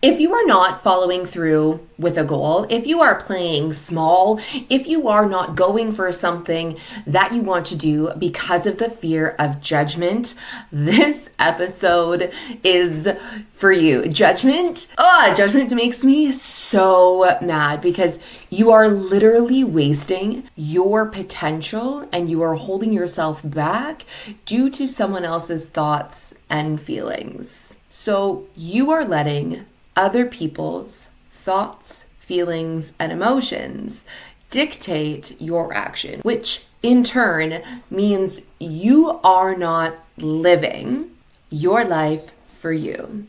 If you are not following through with a goal, if you are playing small, if you are not going for something that you want to do because of the fear of judgment, this episode is for you. Judgment makes me so mad because you are literally wasting your potential and you are holding yourself back due to someone else's thoughts and feelings. So you are letting other people's thoughts, feelings, and emotions dictate your action, which in turn means you are not living your life for you.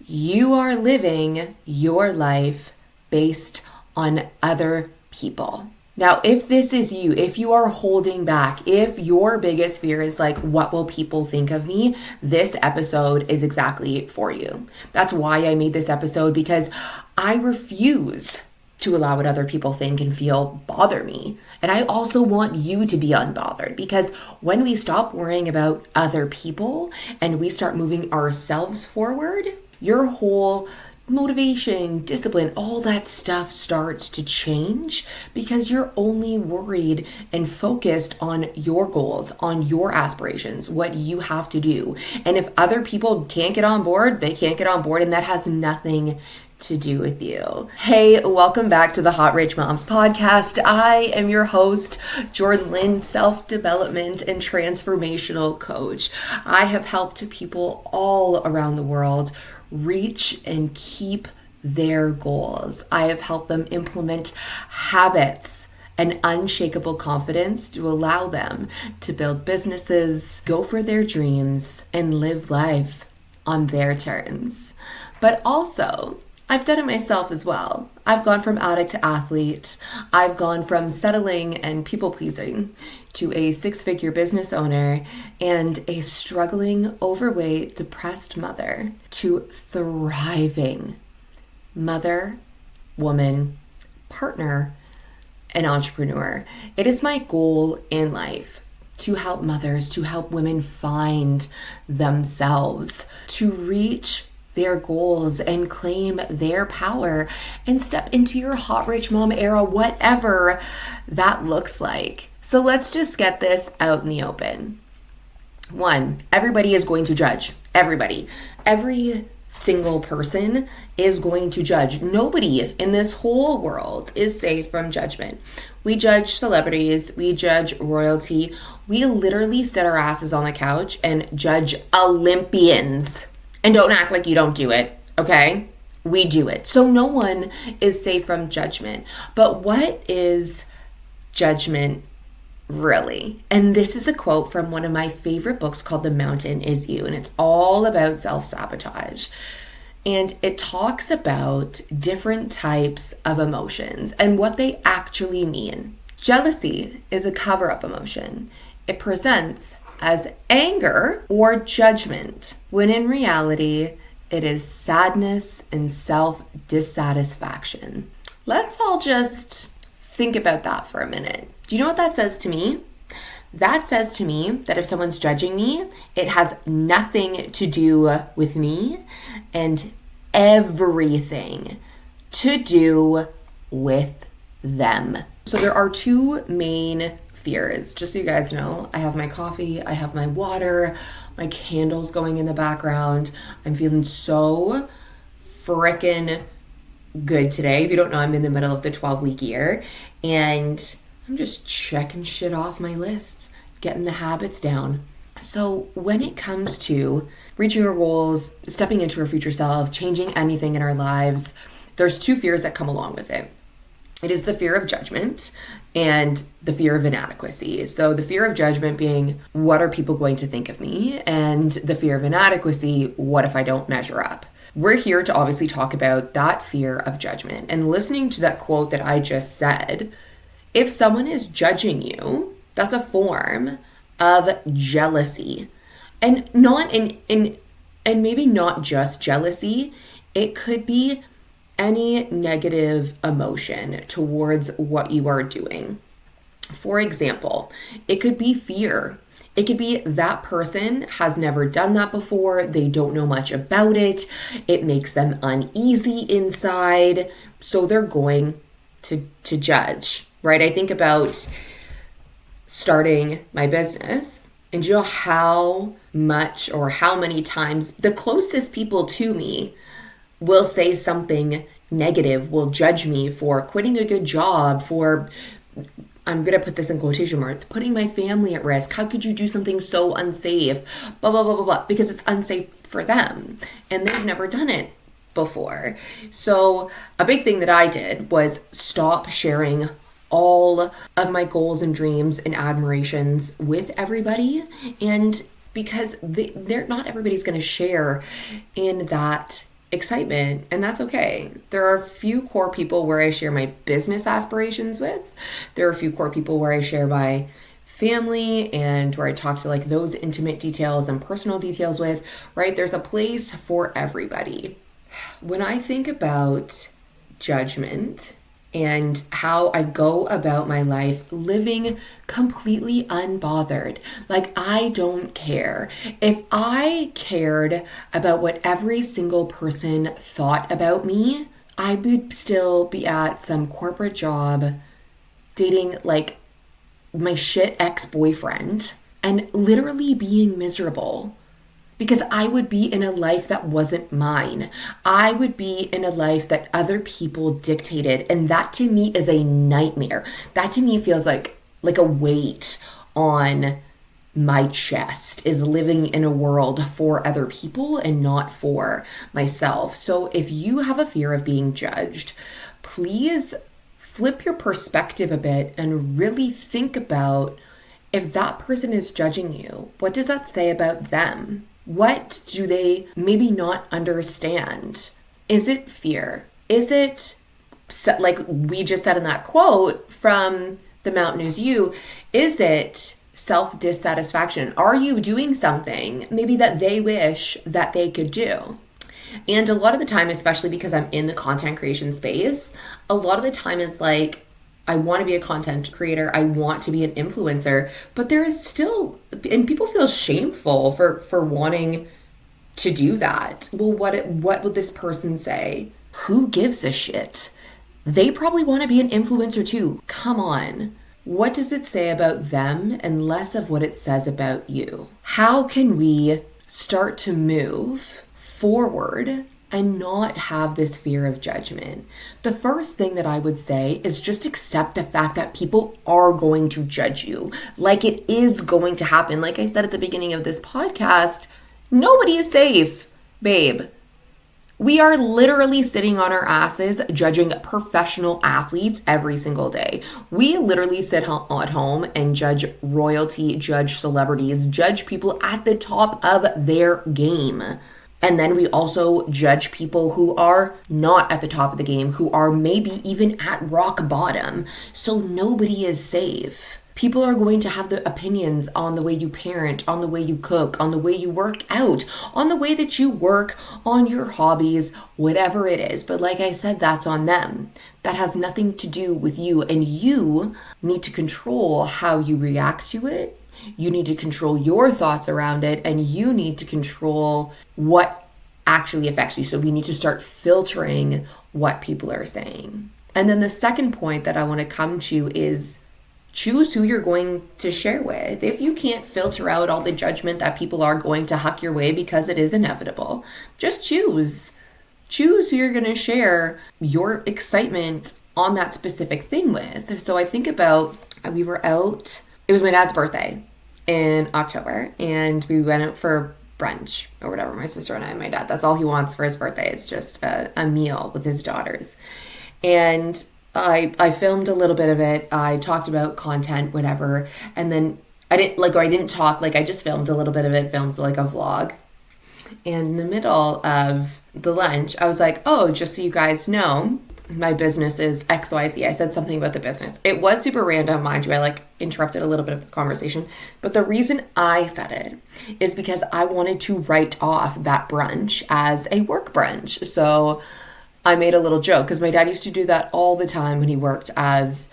You are living your life based on other people. Now, if this is you, if you are holding back, if your biggest fear is like, what will people think of me? This episode is exactly for you. That's why I made this episode, because I refuse to allow what other people think and feel bother me. And I also want you to be unbothered, because when we stop worrying about other people and we start moving ourselves forward, your whole motivation, discipline, all that stuff starts to change because you're only worried and focused on your goals, on your aspirations, what you have to do. And if other people can't get on board, they can't get on board, and that has nothing to do with you. Hey, welcome back to the Hot Rich Moms podcast. I am your host, Jordan Lynn, self-development and transformational coach. I have helped people all around the world reach and keep their goals. I have helped them implement habits and unshakable confidence to allow them to build businesses, go for their dreams, and live life on their terms. But also, I've done it myself as well. I've gone from addict to athlete. I've gone from settling and people pleasing to a 6-figure business owner and a struggling, overweight, depressed mother to thriving mother, woman, partner, and entrepreneur. It is my goal in life to help mothers, to help women find themselves, to reach their goals and claim their power and step into your hot rich mom era, whatever that looks like. So let's just get this out in the open. 1, everybody is going to judge. Everybody. Every single person is going to judge. Nobody in this whole world is safe from judgment. We judge celebrities. We judge royalty. We literally sit our asses on the couch and judge Olympians. And don't act like you don't do it, okay? We do it. So no one is safe from judgment. But what is judgment really? And this is a quote from one of my favorite books called The Mountain Is You, and it's all about self-sabotage. And it talks about different types of emotions and what they actually mean. Jealousy is a cover-up emotion. It presents as anger or judgment, when in reality, it is sadness and self-dissatisfaction. Let's all just think about that for a minute. Do you know what that says to me? That says to me that if someone's judging me, it has nothing to do with me and everything to do with them. So there are 2 main fears. Just so you guys know, I have my coffee, I have my water, my candles going in the background. I'm feeling so frickin' good today. If you don't know, I'm in the middle of the 12-week year and I'm just checking shit off my lists, getting the habits down. So when it comes to reaching our goals, stepping into our future self, changing anything in our lives, there's 2 fears that come along with it. It is the fear of judgment and the fear of inadequacy. So the fear of judgment being, what are people going to think of me? And the fear of inadequacy, what if I don't measure up? We're here to obviously talk about that fear of judgment. And listening to that quote that I just said, if someone is judging you, that's a form of jealousy. And not and maybe not just jealousy, it could be any negative emotion towards what you are doing. For example, it could be fear. It could be that person has never done that before. They don't know much about it. It makes them uneasy inside. So they're going to judge, right? I think about starting my business, and you know how much or how many times the closest people to me will say something negative, will judge me for quitting a good job, for, I'm going to put this in quotation marks, putting my family at risk. How could you do something so unsafe? Blah, blah, blah, blah, blah. Because it's unsafe for them and they've never done it before. So a big thing that I did was stop sharing all of my goals and dreams and admirations with everybody. And because they're not everybody's going to share in that excitement, and that's okay. There are a few core people where I share my business aspirations with. There are a few core people where I share my family and where I talk to like those intimate details and personal details with, right? There's a place for everybody. When I think about judgment and how I go about my life living completely unbothered. Like, I don't care. If I cared about what every single person thought about me, I would still be at some corporate job dating like my shit ex-boyfriend and literally being miserable. Because I would be in a life that wasn't mine. I would be in a life that other people dictated. And that to me is a nightmare. That to me feels like a weight on my chest, is living in a world for other people and not for myself. So if you have a fear of being judged, please flip your perspective a bit and really think about, if that person is judging you, what does that say about them? What do they maybe not understand? Is it fear? Is it, like we just said in that quote from The Mountain Is You, is it self-dissatisfaction? Are you doing something maybe that they wish that they could do? And a lot of the time, especially because I'm in the content creation space, a lot of the time is like, I want to be a content creator. I want to be an influencer, but there is still, and people feel shameful for wanting to do that. Well, what would this person say? Who gives a shit? They probably want to be an influencer too. Come on. What does it say about them and less of what it says about you? How can we start to move forward and not have this fear of judgment? The first thing that I would say is just accept the fact that people are going to judge you. Like, it is going to happen. Like I said at the beginning of this podcast, nobody is safe, babe. We are literally sitting on our asses judging professional athletes every single day. We literally sit at home and judge royalty, judge celebrities, judge people at the top of their game. And then we also judge people who are not at the top of the game, who are maybe even at rock bottom. So nobody is safe. People are going to have the opinions on the way you parent, on the way you cook, on the way you work out, on the way that you work, on your hobbies, whatever it is. But like I said, that's on them. That has nothing to do with you. And you need to control how you react to it. You need to control your thoughts around it, and you need to control what actually affects you. So we need to start filtering what people are saying. And then the second point that I want to come to is choose who you're going to share with. If you can't filter out all the judgment that people are going to huck your way because it is inevitable, just choose. Choose who you're going to share your excitement on that specific thing with. So I think about, we were out, it was my dad's birthday in October, and we went out for brunch or whatever, my sister and I and my dad. That's all he wants for his birthday. It's just a meal with his daughters. And I filmed a little bit of it. I talked about content, whatever. And then I didn't talk, I just filmed a little bit of it, filmed like a vlog. And in the middle of the lunch, I was like, oh, just so you guys know, my business is XYZ. I said something about the business. It was super random, mind you. I interrupted a little bit of the conversation. But the reason I said it is because I wanted to write off that brunch as a work brunch. So I made a little joke because my dad used to do that all the time when he worked as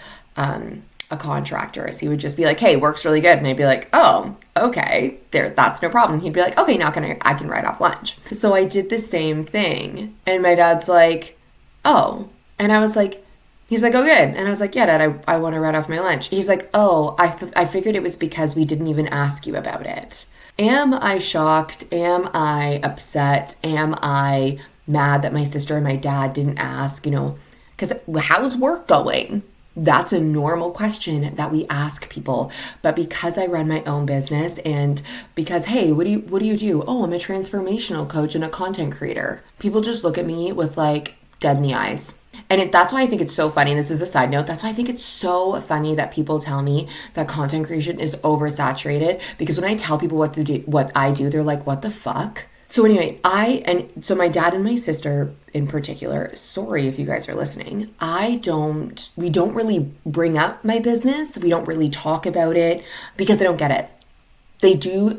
a contractor. So he would just be like, hey, work's really good. And I'd be like, oh, okay, that's no problem. He'd be like, okay, now I can write off lunch. So I did the same thing. And my dad's like, oh. And I was like, he's like, oh, good. And I was like, yeah, Dad, I want to write off my lunch. He's like, oh, I figured it was because we didn't even ask you about it. Am I shocked? Am I upset? Am I mad that my sister and my dad didn't ask, because how's work going? That's a normal question that we ask people. But because I run my own business and because, hey, what do you do? Oh, I'm a transformational coach and a content creator. People just look at me with like dead in the eyes. And that's why I think it's so funny. This is a side note. That's why I think it's so funny that people tell me that content creation is oversaturated, because when I tell people what I do, they're like, what the fuck? So anyway, so my dad and my sister in particular, sorry if you guys are listening, we don't really bring up my business. We don't really talk about it because they don't get it. They do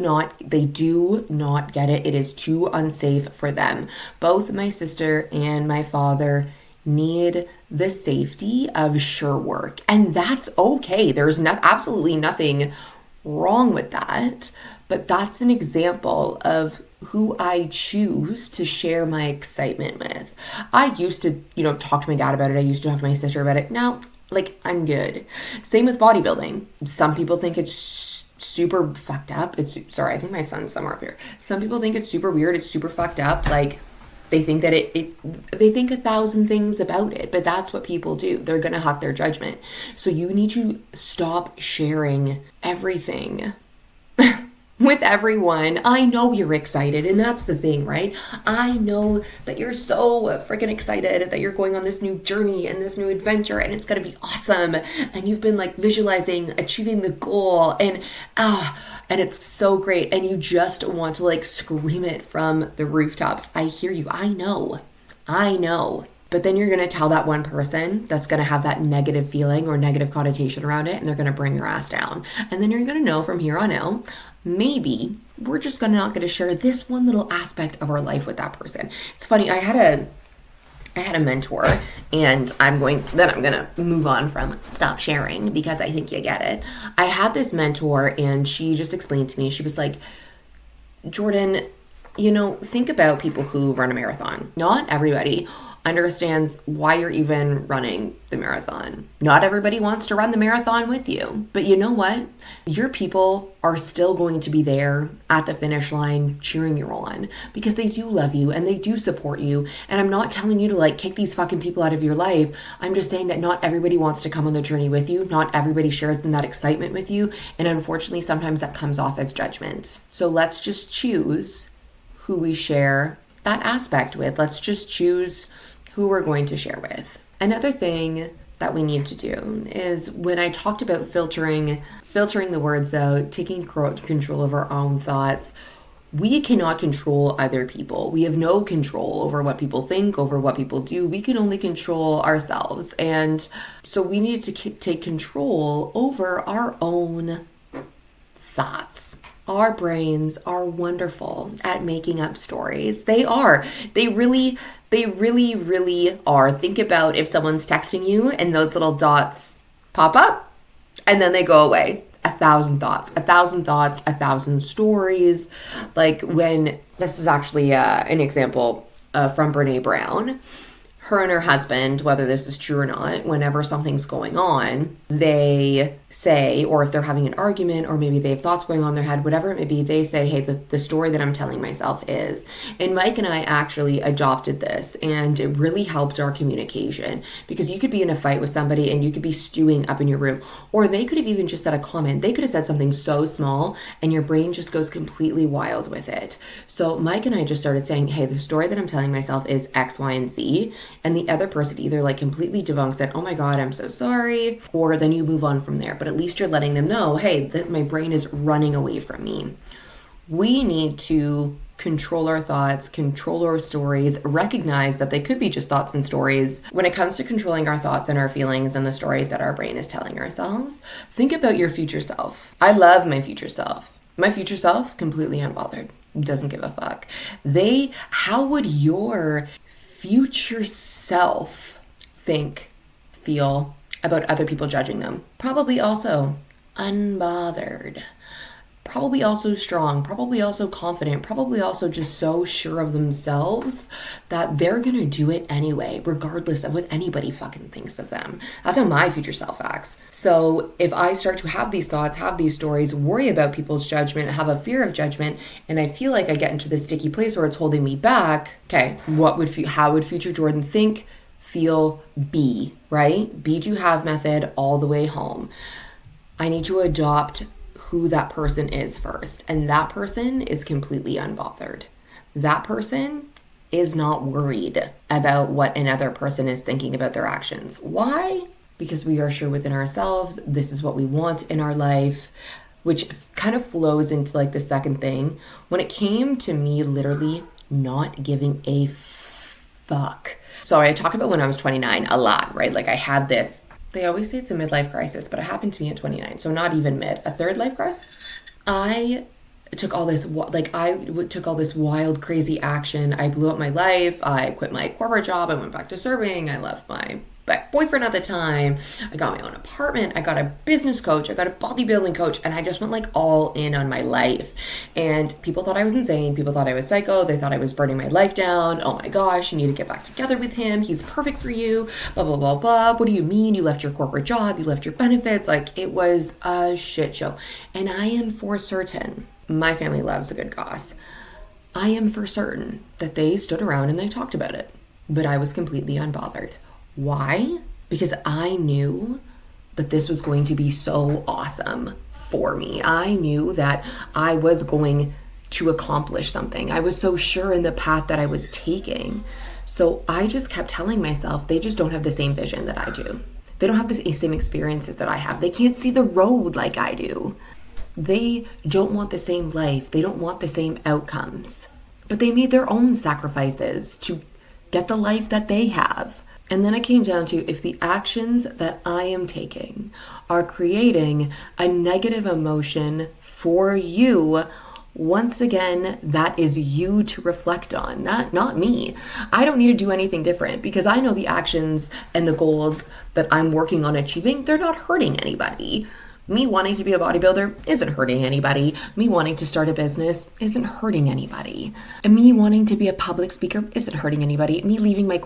not get it. It is too unsafe for them. Both my sister and my father need the safety of sure work. And that's okay. There's absolutely nothing wrong with that. But that's an example of who I choose to share my excitement with. I used to, talk to my dad about it. I used to talk to my sister about it. Now, I'm good. Same with bodybuilding. Some people think it's super fucked up. Sorry, I think my son's somewhere up here. Some people think it's super weird. It's super fucked up. They think that they think 1,000 things about it, but that's what people do. They're going to huck their judgment. So you need to stop sharing everything with everyone. I know you're excited, and that's the thing, right? I know that you're so freaking excited that you're going on this new journey and this new adventure, and it's going to be awesome. And you've been visualizing achieving the goal, and it's so great. And you just want to scream it from the rooftops. I hear you. I know. But then you're going to tell that one person that's going to have that negative feeling or negative connotation around it, and they're going to bring your ass down. And then you're going to know from here on out, maybe we're just not going to share this one little aspect of our life with that person. It's funny. I had a mentor, and I'm going to move on from stop sharing because I think you get it. I had this mentor, and she just explained to me, she was like, Jordan, think about people who run a marathon. Not everybody understands why you're even running the marathon. Not everybody wants to run the marathon with you. But you know what? Your people are still going to be there at the finish line cheering you on because they do love you and they do support you. And I'm not telling you to kick these fucking people out of your life. I'm just saying that not everybody wants to come on the journey with you. Not everybody shares in that excitement with you. And unfortunately, sometimes that comes off as judgment. So let's just choose who we share that aspect with. Let's just choose who we're going to share with. Another thing that we need to do is, when I talked about filtering the words out, taking control of our own thoughts, we cannot control other people. We have no control over what people think, over what people do. We can only control ourselves. And so we need to take control over our own thoughts. Our brains are wonderful at making up stories. They are. They really are. Think about if someone's texting you and those little dots pop up and then they go away. 1,000 thoughts, 1,000 stories. When this is actually an example from Brene Brown. Her and her husband, whether this is true or not, whenever something's going on, they say, or if they're having an argument, or maybe they have thoughts going on in their head, whatever it may be, they say, hey, the story that I'm telling myself is. And Mike and I actually adopted this, and it really helped our communication, because you could be in a fight with somebody and you could be stewing up in your room, or they could have even just said a comment. They could have said something so small and your brain just goes completely wild with it. So Mike and I just started saying, hey, the story that I'm telling myself is X, Y, and Z. And the other person either completely debunks it, oh my God, I'm so sorry, or then you move on from there. But at least you're letting them know, hey, that my brain is running away from me. We need to control our thoughts, control our stories, recognize that they could be just thoughts and stories. When it comes to controlling our thoughts and our feelings and the stories that our brain is telling ourselves, think about your future self. I love my future self. My future self, completely unbothered, doesn't give a fuck. How would your future self think, feel, about other people judging them. Probably also unbothered. Probably also strong, probably also confident, probably also just so sure of themselves that they're gonna do it anyway, regardless of what anybody fucking thinks of them. That's how my future self acts. So if I start to have these thoughts, have these stories, worry about people's judgment, have a fear of judgment, and I feel like I get into this sticky place where it's holding me back, okay, how would future Jordan think, feel, be, right? Be to have method all the way home. I need to adopt who that person is first. And that person is completely unbothered. That person is not worried about what another person is thinking about their actions. Why? Because we are sure within ourselves, this is what we want in our life, which kind of flows into like the second thing. When it came to me literally not giving a fuck. So I talk about when I was 29 a lot, right? Like I had this, they always say it's a midlife crisis, but it happened to me at 29, so not even mid, a third life crisis. I took all this wild, crazy action. I blew up my life. I quit my corporate job. I went back to serving. I left my boyfriend at the time. I got my own apartment. I got a business coach. I got a bodybuilding coach, and I just went like all in on my life. And people thought I was insane. People thought I was psycho. They thought I was burning my life down. Oh my gosh, you need to get back together with him. He's perfect for you. Blah, blah, blah, blah. What do you mean? You left your corporate job. You left your benefits. Like it was a shit show. And I am for certain, my family loves a good goss. I am for certain that they stood around and they talked about it, but I was completely unbothered. Why? Because I knew that this was going to be so awesome for me. I knew that I was going to accomplish something. I was so sure in the path that I was taking. So I just kept telling myself, they just don't have the same vision that I do. They don't have the same experiences that I have. They can't see the road like I do. They don't want the same life. They don't want the same outcomes. But they made their own sacrifices to get the life that they have. And then it came down to, if the actions that I am taking are creating a negative emotion for you, once again, that is you to reflect on, not me. I don't need to do anything different because I know the actions and the goals that I'm working on achieving, they're not hurting anybody. Me wanting to be a bodybuilder isn't hurting anybody. Me wanting to start a business isn't hurting anybody. And me wanting to be a public speaker isn't hurting anybody. Me leaving my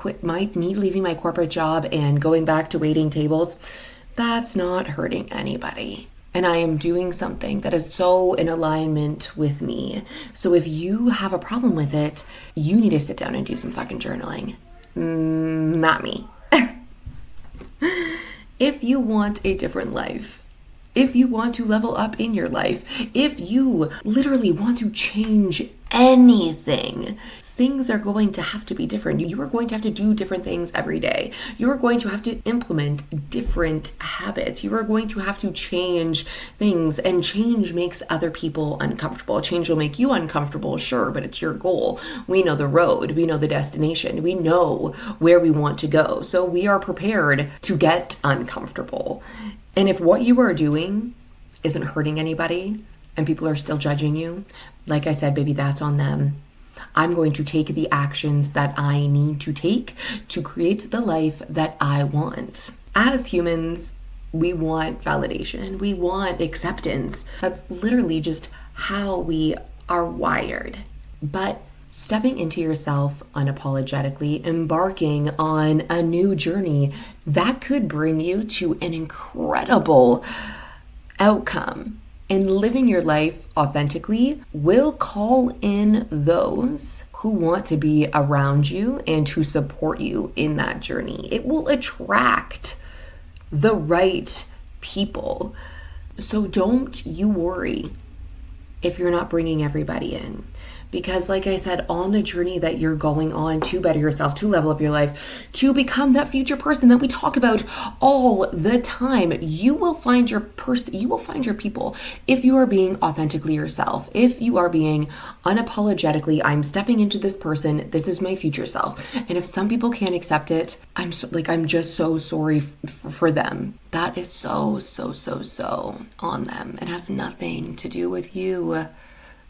corporate job and going back to waiting tables, that's not hurting anybody. And I am doing something that is so in alignment with me. So if you have a problem with it, you need to sit down and do some fucking journaling. Not me. If you want a different life, if you want to level up in your life, if you literally want to change anything, things are going to have to be different. You are going to have to do different things every day. You are going to have to implement different habits. You are going to have to change things, and change makes other people uncomfortable. Change will make you uncomfortable, sure, but it's your goal. We know the road. We know the destination. We know where we want to go. So we are prepared to get uncomfortable. And if what you are doing isn't hurting anybody and people are still judging you, like I said, baby, that's on them. I'm going to take the actions that I need to take to create the life that I want. As humans, we want validation. We want acceptance. That's literally just how we are wired. But stepping into yourself unapologetically, embarking on a new journey, that could bring you to an incredible outcome. And living your life authentically will call in those who want to be around you and to support you in that journey. It will attract the right people. So don't you worry if you're not bringing everybody in. Because like I said, on the journey that you're going on to better yourself, to level up your life, to become that future person that we talk about all the time, you will find your person, you will find your people if you are being authentically yourself. If you are being unapologetically, I'm stepping into this person, this is my future self. And if some people can't accept it, I'm just so sorry for them. That is so on them. It has nothing to do with you.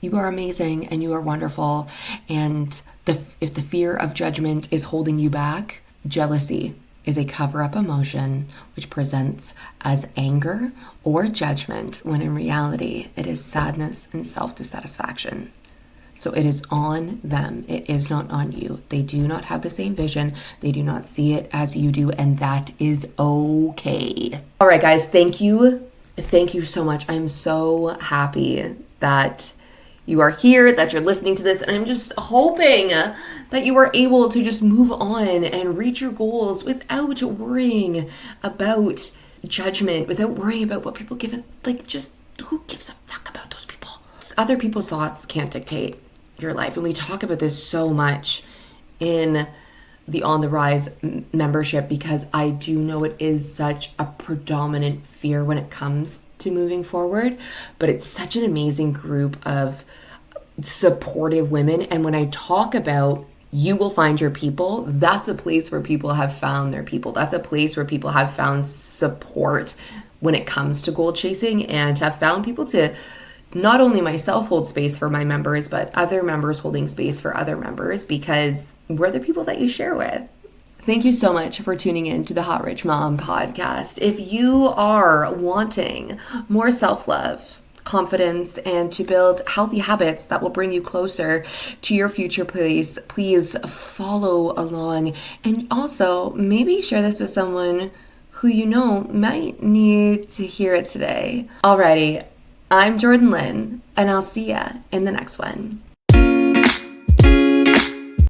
You are amazing and you are wonderful. And if the fear of judgment is holding you back, jealousy is a cover-up emotion which presents as anger or judgment, when in reality it is sadness and self-dissatisfaction. So it is on them. It is not on you. They do not have the same vision. They do not see it as you do, and that is okay. All right, guys, thank you. Thank you so much. I'm so happy that you are here, that you're listening to this, and I'm just hoping that you are able to just move on and reach your goals without worrying about judgment, without worrying about what people give it. Like, just who gives a fuck about those people? Other people's thoughts can't dictate your life, and we talk about this so much in the On the Rise membership, because I do know it is such a predominant fear when it comes to moving forward, but it's such an amazing group of supportive women. And when I talk about you will find your people, that's a place where people have found their people. That's a place where people have found support when it comes to goal chasing, and have found people to not only myself hold space for my members, but other members holding space for other members, because we're the people that you share with. Thank you so much for tuning in to the Hot Rich Mom podcast. If you are wanting more self-love, confidence, and to build healthy habits that will bring you closer to your future place, please follow along. And also maybe share this with someone who you know might need to hear it today. Alrighty, I'm Jordan Lynn, and I'll see ya in the next one.